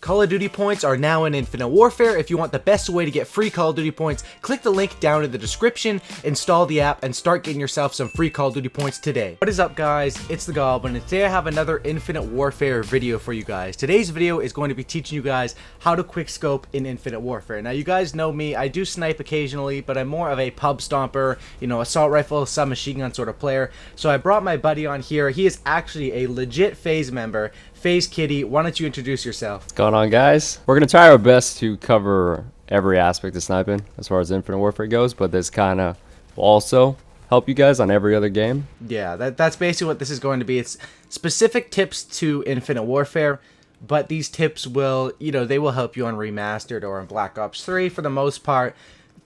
Call of Duty points are now in Infinite Warfare. If you want the best way to get free Call of Duty points, click the link down in the description, install the app, and start getting yourself some free Call of Duty points today. What is up, guys? It's the Goblin, and today I have another Infinite Warfare video for you guys. Today's video is going to be teaching you guys how to quickscope in Infinite Warfare. Now, you guys know me, I do snipe occasionally, but I'm more of a pub stomper, you know, assault rifle, submachine gun sort of player. So I brought my buddy on here. He is actually a legit Faze member. Faze Kitty, why don't you introduce yourself? What's going on, guys? We're going to try our best to cover every aspect of sniping as far as Infinite Warfare goes, but this kind of will also help you guys on every other game. Yeah, that's basically what this is going to be. It's specific tips to Infinite Warfare, but these tips will, you know, they will help you on Remastered or on Black Ops 3 for the most part.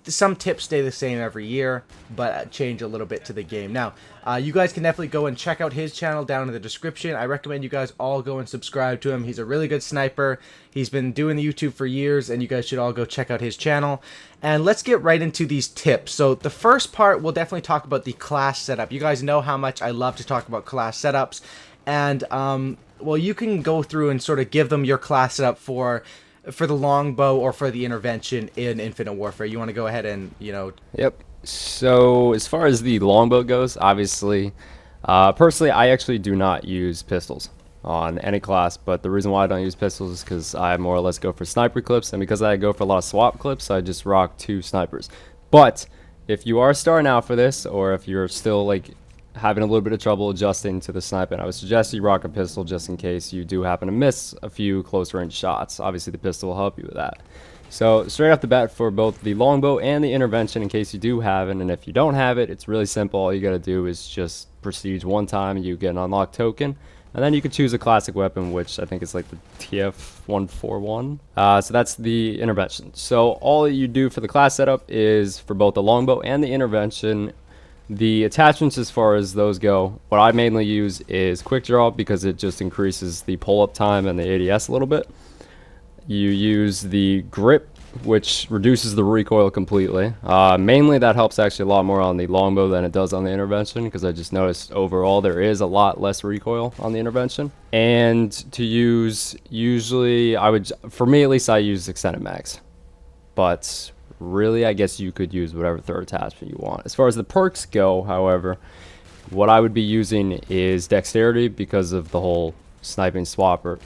Some tips stay the same every year, but change a little bit to the game. Now, you guys can definitely go and check out his channel down in the description. I recommend you guys all go and subscribe to him. He's a really good sniper. He's been doing the YouTube for years, and you guys should all go check out his channel. And let's get right into these tips. So the first part, we'll definitely talk about the class setup. You guys know how much I love to talk about class setups. And, well, you can go through and sort of give them your class setup for the longbow or for the intervention in Infinite Warfare. You want to go ahead and, you know... Yep. So as far as the longbow goes, obviously, personally, I actually do not use pistols on any class, but the reason why I don't use pistols is because I more or less go for sniper clips, and because I go for a lot of swap clips, I just rock 2 snipers. But if you are starting out for this, or if you're still like having a little bit of trouble adjusting to the sniping, I would suggest you rock a pistol just in case you do happen to miss a few close range shots. Obviously the pistol will help you with that. So straight off the bat, for both the longbow and the intervention, in case you do have it, and if you don't have it, it's really simple. All you got to do is just prestige one time, you get an unlocked token, and then you can choose a classic weapon, which I think is like the TF141. So that's the intervention. So all you do for the class setup is, for both the longbow and the intervention, the attachments as far as those go, what I mainly use is quick draw, because it just increases the pull-up time and the ADS a little bit. You use the grip, which reduces the recoil completely. Mainly that helps actually a lot more on the longbow than it does on the intervention, because I just noticed overall there is a lot less recoil on the intervention. And to use, usually for me at least, I use extended mags. But really, I guess you could use whatever third attachment you want. As far as the perks go, however, what I would be using is dexterity, because of the whole swapping snipers.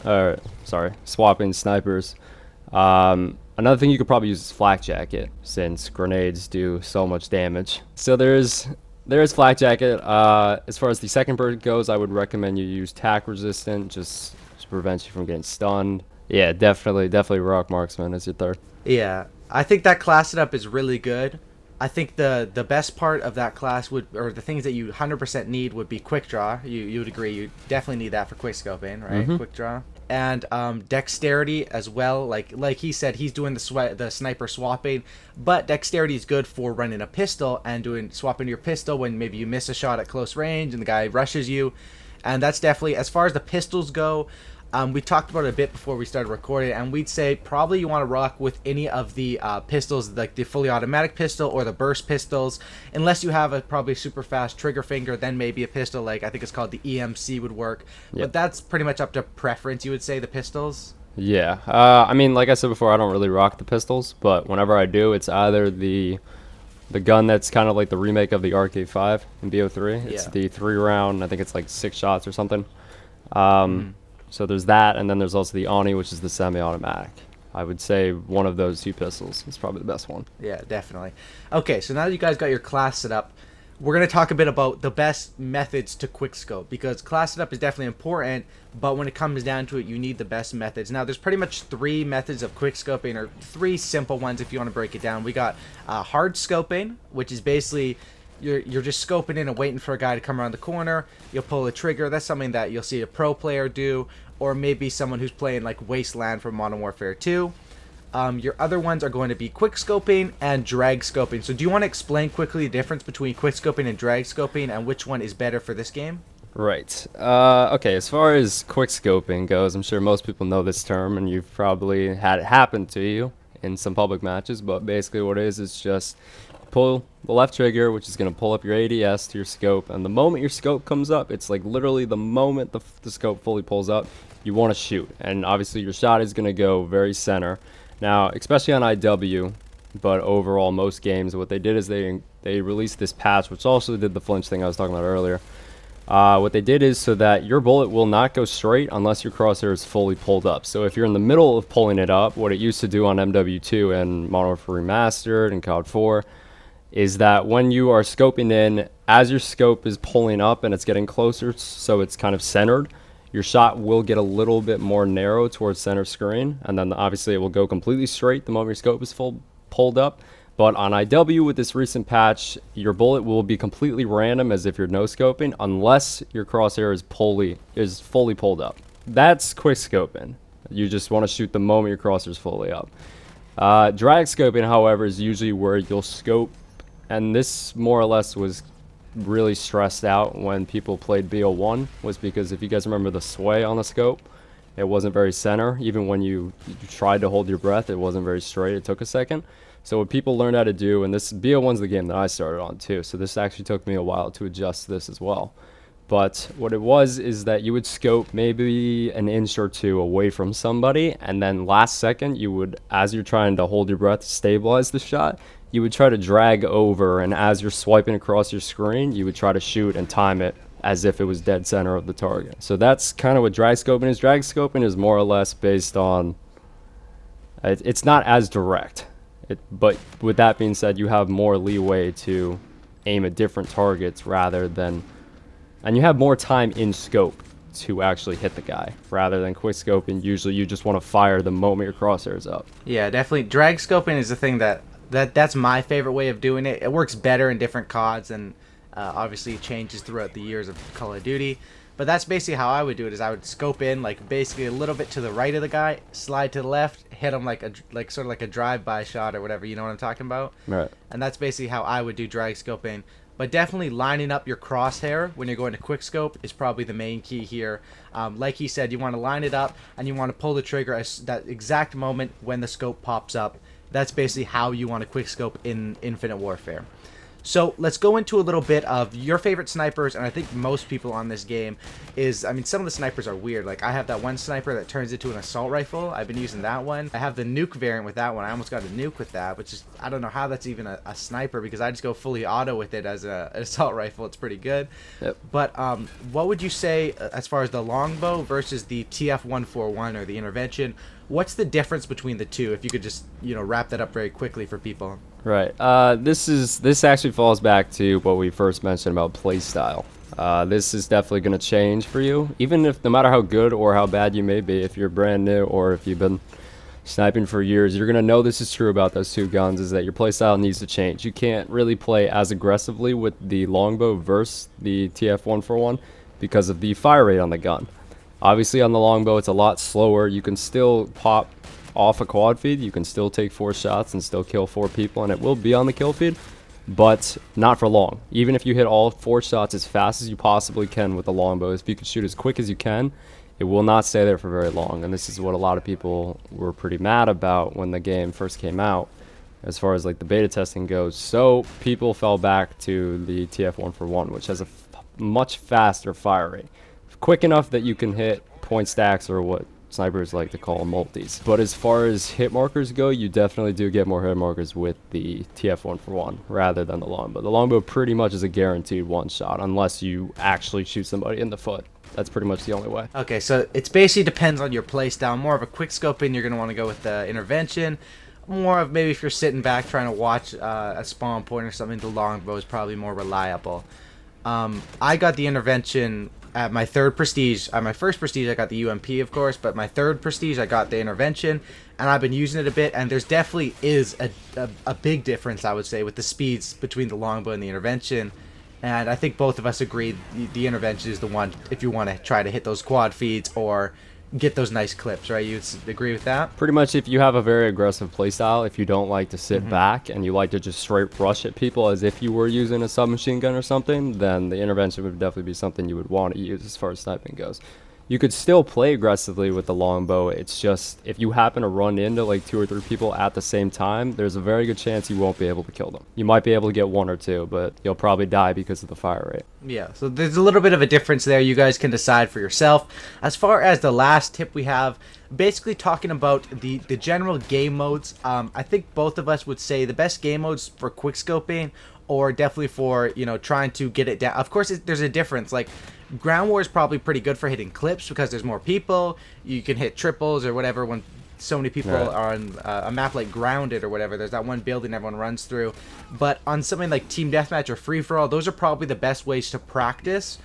Another thing you could probably use is flak jacket, since grenades do so much damage. So there is flak jacket. As far as the second perk goes, I would recommend you use tack resistant, just to prevent you from getting stunned. Yeah, definitely rock marksman as your third. Yeah, I think that class setup is really good. I think the best part of that class would, or the things that you 100% need, would be quick draw. You would agree, you definitely need that for quickscoping, right? Mm-hmm. Quick draw. And dexterity as well. Like he said, he's doing the sniper swapping, but dexterity is good for running a pistol and swapping your pistol when maybe you miss a shot at close range and the guy rushes you. And that's definitely, as far as the pistols go, we talked about it a bit before we started recording, and we'd say probably you want to rock with any of the pistols, like the fully automatic pistol or the burst pistols, unless you have a probably super fast trigger finger. Then maybe a pistol like, I think it's called the EMC, would work. Yep. But that's pretty much up to preference, you would say, the pistols. Yeah, I mean, like I said before, I don't really rock the pistols, but whenever I do, it's either the gun that's kind of like the remake of the RK5 in BO3. It's the 3-round, I think it's like 6 shots or something. So there's that, and then there's also the Oni, which is the semi-automatic. I would say one of those 2 pistols is probably the best one. Yeah, definitely. Okay, so now that you guys got your class set up, we're going to talk a bit about the best methods to quickscope, because class setup is definitely important, but when it comes down to it, you need the best methods. Now, there's pretty much 3 methods of quickscoping, or 3 simple ones if you want to break it down. We got hard scoping, which is basically you're just scoping in and waiting for a guy to come around the corner. You'll pull a trigger. That's something that you'll see a pro player do, or maybe someone who's playing like Wasteland from Modern Warfare 2. Your other ones are going to be quick scoping and drag scoping. So do you want to explain quickly the difference between quick scoping and drag scoping, and which one is better for this game? Right. Okay, as far as quick scoping goes, I'm sure most people know this term, and you've probably had it happen to you in some public matches, but basically what it is just pull the left trigger, which is going to pull up your ADS to your scope. And the moment your scope comes up, it's like literally the moment the scope fully pulls up, you want to shoot. And obviously your shot is going to go very center. Now, especially on IW, but overall most games, what they did is they released this patch, which also did the flinch thing I was talking about earlier. What they did is so that your bullet will not go straight unless your crosshair is fully pulled up. So if you're in the middle of pulling it up, what it used to do on MW2 and Modern Warfare Remastered and COD 4 is that when you are scoping in, as your scope is pulling up and it's getting closer, so it's kind of centered, your shot will get a little bit more narrow towards center screen, and then obviously it will go completely straight the moment your scope is pulled up. But on IW with this recent patch, your bullet will be completely random as if you're no-scoping unless your crosshair is fully pulled up. That's quickscoping. You just want to shoot the moment your crosshair is fully up. Drag scoping, however, is usually where you'll scope, and this more or less was really stressed out when people played BO1, was because if you guys remember the sway on the scope, it wasn't very center. Even when you tried to hold your breath, it wasn't very straight. It took a second. So what people learned how to do, and this BO1's the game that I started on too, so this actually took me a while to adjust this as well. But what it was is that you would scope maybe an inch or two away from somebody, and then last second you would, as you're trying to hold your breath to stabilize the shot, you would try to drag over, and as you're swiping across your screen, you would try to shoot and time it as if it was dead center of the target. So that's kind of what drag scoping is. Drag scoping is more or less based on, it's not as direct. But with that being said, you have more leeway to aim at different targets rather than, and you have more time in scope to actually hit the guy rather than quick scoping. Usually you just want to fire the moment your crosshair is up. Yeah, definitely. Drag scoping is the thing that's my favorite way of doing it. It works better in different CODs, and obviously it changes throughout the years of Call of Duty. But that's basically how I would do it. Is I would scope in like basically a little bit to the right of the guy, slide to the left, hit him like sort of like a drive-by shot or whatever. You know what I'm talking about? Right. And that's basically how I would do drag scoping. But definitely lining up your crosshair when you're going to quick scope is probably the main key here. Like he said, you want to line it up and you want to pull the trigger at that exact moment when the scope pops up. That's basically how you want to quick scope in Infinite Warfare. So let's go into a little bit of your favorite snipers, and I think most people on this game is, I mean, some of the snipers are weird. Like, I have that one sniper that turns into an assault rifle. I've been using that one. I have the nuke variant with that one. I almost got a nuke with that, which is, I don't know how that's even a sniper, because I just go fully auto with it as an assault rifle. It's pretty good. Yep. But what would you say as far as the longbow versus the TF141 or the intervention? What's the difference between the two? If you could just, wrap that up very quickly for people. Right. This actually falls back to what we first mentioned about playstyle. This is definitely going to change for you, even if no matter how good or how bad you may be, if you're brand new or if you've been sniping for years, you're going to know this is true about those two guns, is that your playstyle needs to change. You can't really play as aggressively with the longbow versus the TF141 because of the fire rate on the gun. Obviously on the longbow it's a lot slower. You can still pop off a quad feed, you can still take 4 shots and still kill 4 people, and it will be on the kill feed, but not for long. Even if you hit all 4 shots as fast as you possibly can with the longbow, if you can shoot as quick as you can, it will not stay there for very long. And this is what a lot of people were pretty mad about when the game first came out, as far as like the beta testing goes. So people fell back to the TF141, which has a much faster fire rate, quick enough that you can hit point stacks, or what snipers like to call them multis. But as far as hit markers go, you definitely do get more hit markers with the TF141 rather than the longbow. The longbow pretty much is a guaranteed one shot unless you actually shoot somebody in the foot. That's pretty much the only way. Okay, so it's basically depends on your playstyle. More of a quick scoping, you're going to want to go with the intervention. More of maybe if you're sitting back trying to watch a spawn point or something, the longbow is probably more reliable. I got the intervention at my third prestige. At my first prestige I got the UMP, of course, but my third prestige I got the intervention, and I've been using it a bit, and there's definitely is a big difference, I would say, with the speeds between the longbow and the intervention. And I think both of us agree the intervention is the one if you want to try to hit those quad feeds or get those nice clips, right? You agree with that? Pretty much. If you have a very aggressive playstyle, if you don't like to sit back and you like to just straight rush at people as if you were using a submachine gun or something, then the intervention would definitely be something you would want to use as far as sniping goes. you could still play aggressively with the longbow. It's just if you happen to run into like 2 or 3 people at the same time, there's a very good chance you won't be able to kill them. You might be able to get 1 or 2, but you'll probably die because of the fire rate. Yeah, so there's a little bit of a difference there. You guys can decide for yourself. As far as the last tip we have, basically talking about the general game modes, I think both of us would say the best game modes for quickscoping, or definitely for, you know, trying to get it down. Of course, there's a difference. Like, ground war is probably pretty good for hitting clips because there's more people. You can hit triples or whatever when so many people are on a map like Grounded or whatever. There's that one building everyone runs through. But on something like Team Deathmatch or Free For All, those are probably the best ways to practice,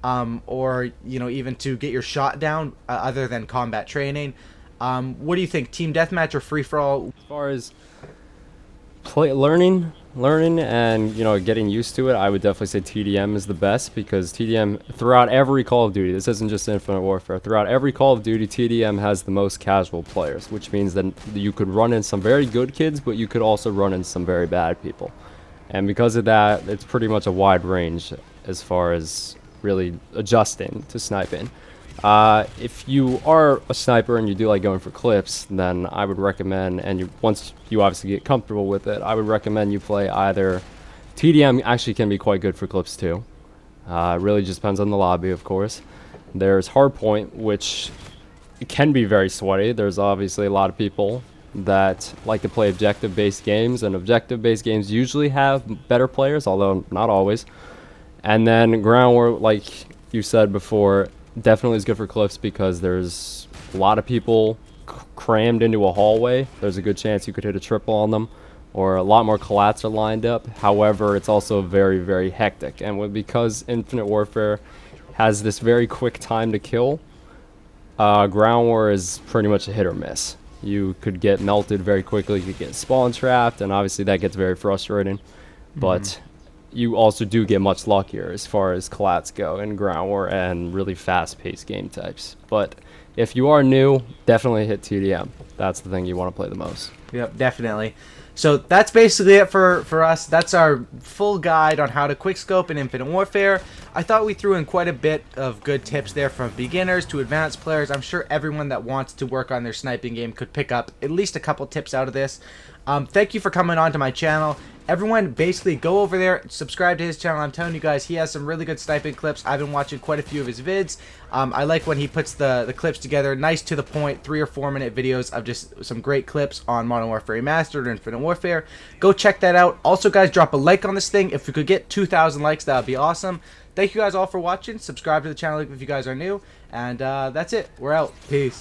or, you know, even to get your shot down, other than combat training. What do you think, Team Deathmatch or Free For All? As far as learning and, you know, getting used to it, I would definitely say TDM is the best, because TDM throughout every Call of Duty, this isn't just Infinite Warfare, throughout every Call of Duty, TDM has the most casual players, which means that you could run in some very good kids, but you could also run in some very bad people. And because of that, it's pretty much a wide range as far as really adjusting to sniping. If you are a sniper and you do like going for clips, then I would recommend, and once you obviously get comfortable with it, I would recommend you play either TDM. Actually can be quite good for clips too. It really just depends on the lobby, of course. There's Hardpoint, which can be very sweaty. There's obviously a lot of people that like to play objective-based games, and objective-based games usually have better players, although not always. And then Ground War, like you said before, definitely is good for clips because there's a lot of people crammed into a hallway. There's a good chance you could hit a triple on them, or a lot more collats are lined up. However, it's also very, very hectic, and because Infinite Warfare has this very quick time to kill, Ground War is pretty much a hit or miss. You could get melted very quickly, you could get spawn trapped, and obviously that gets very frustrating. But you also do get much luckier as far as collats go in Ground War and really fast-paced game types. But if you are new, definitely hit TDM. That's the thing you want to play the most. Yep, definitely. So that's basically it for us. That's our full guide on how to quickscope in Infinite Warfare. I thought we threw in quite a bit of good tips there, from beginners to advanced players. I'm sure everyone that wants to work on their sniping game could pick up at least a couple tips out of this. Thank you for coming on to my channel. Everyone, basically go over there, subscribe to his channel. I'm telling you guys, he has some really good sniping clips. I've been watching quite a few of his vids. I like when he puts the clips together, nice to the point, 3 or 4 minute videos of just some great clips on Modern Warfare Remastered or Infinite Warfare. Go check that out. Also, guys, drop a like on this thing. If we could get 2,000 likes, that would be awesome. Thank you guys all for watching. Subscribe to the channel if you guys are new. And that's it. We're out. Peace.